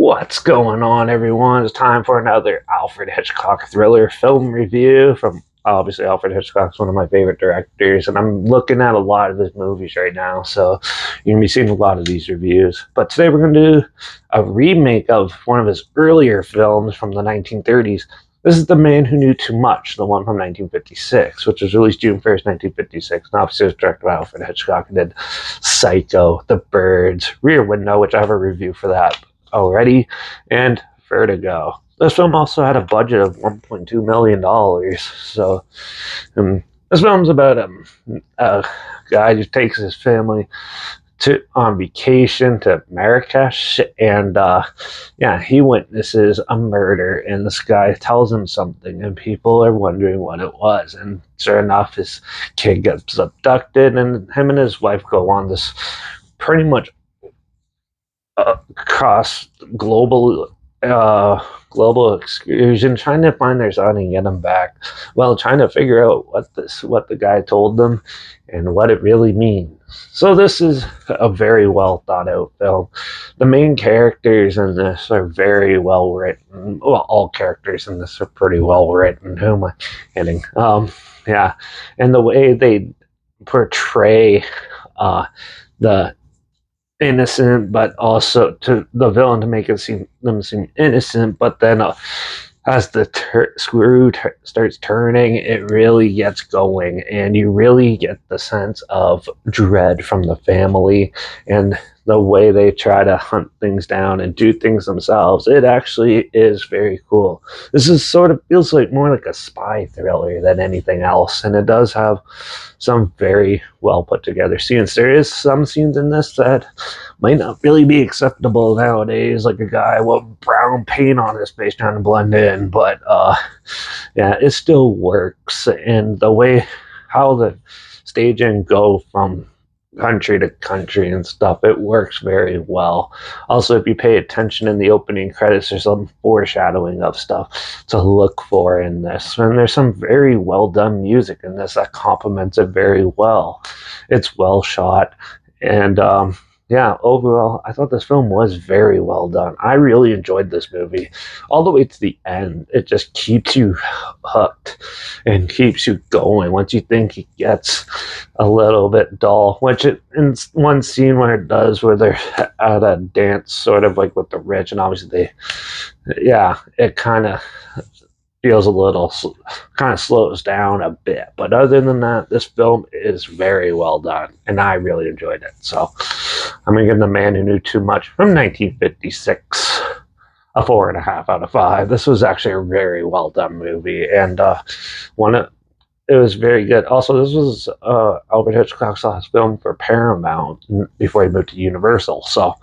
What's going on, everyone? It's time for another Alfred Hitchcock thriller film review from obviously Alfred Hitchcock's one of my favorite directors, and I'm looking at a lot of his movies right now, so you're gonna be seeing a lot of these reviews. But today we're gonna do a remake of one of his earlier films from the 1930s. This is The Man Who Knew Too Much, the one from 1956, which was released June 1st, 1956. And obviously, it was directed by Alfred Hitchcock and did Psycho, The Birds, Rear Window, which I have a review for that already, and Vertigo. This film also had a budget of $1.2 million. So, this film's about a guy who takes his family on vacation to Marrakesh, and he witnesses a murder, and this guy tells him something, and people are wondering what it was. And sure enough, his kid gets abducted, and him and his wife go on this pretty much across global excursion, trying to find their son and get him back, while trying to figure out what the guy told them and what it really means. So this is a very well thought out film. The main characters in this are very well written. Well, all characters in this are pretty well written. Who am I kidding? And the way they portray the innocent, but also to the villain to make them seem innocent. But then, as the screw starts turning, it really gets going, and you really get the sense of dread from the family and the way they try to hunt things down and do things themselves. It actually is very cool. This is sort of feels like more like a spy thriller than anything else, and it does have some very well put together scenes. There is some scenes in this that might not really be acceptable nowadays, like a guy with brown paint on his face trying to blend in, but it still works. And the way how the staging go from country to country and stuff, it works very well. Also, if you pay attention in the opening credits, there's some foreshadowing of stuff to look for in this, and there's some very well done music in this that complements it very well. It's well shot, and overall, I thought this film was very well done. I really enjoyed this movie all the way to the end. It just keeps you hooked and keeps you going once you think it gets a little bit dull, which in one scene where it does, where they're at a dance sort of like with the rich, and obviously it kind of feels a little, kind of slows down a bit. But other than that, this film is very well done, and I really enjoyed it. So I'm going to give The Man Who Knew Too Much from 1956 a 4.5 out of 5. This was actually a very well done movie, and it was very good. Also, this was Alfred Hitchcock's last film for Paramount before he moved to Universal. So,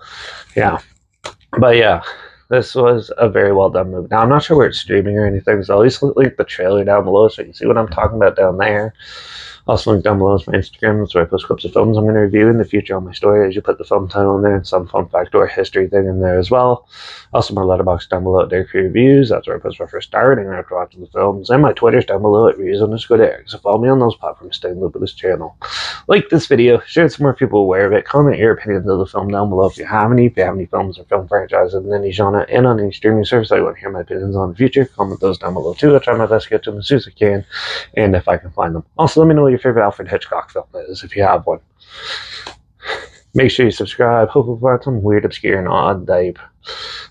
this was a very well done movie. Now, I'm not sure where it's streaming or anything, so at least link the trailer down below so you can see what I'm talking about down there. Also, link down below is my Instagram. That's where I post clips of films I'm going to review in the future on my story. As you put the film title in there and some fun fact or history thing in there as well. Also, my Letterbox down below at Derek Reviews. That's where I post my first star rating after watching the films. And my Twitter's down below at Reviews_Derek. So follow me on those platforms to stay in the loop of this channel. Like this video, share it so more people are aware of it. Comment your opinions of the film down below if you have any. If you have any films or film franchises in any genre and on any streaming service I want to hear my opinions on in the future, comment those down below too. I'll try my best to get to them as soon as I can, and if I can find them. Also, let me know what your favorite Alfred Hitchcock film is, if you have one. Make sure you subscribe. Hope we find some weird, obscure, and odd type.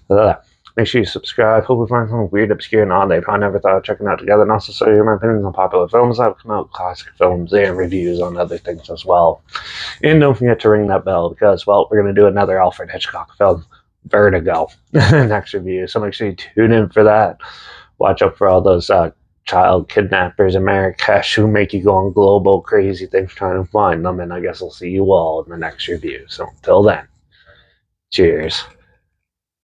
Make sure you subscribe. Hope we find some weird, obscure, and odd type I never thought of checking out together. And also, so my opinions on popular films. I've come out with classic films and reviews on other things as well. And don't forget to ring that bell because, well, we're going to do another Alfred Hitchcock film, Vertigo, next review. So make sure you tune in for that. Watch out for all those child kidnappers in Marrakesh who make you go on global crazy things trying to find them, and I guess I'll see you all in the next review. So until then, cheers.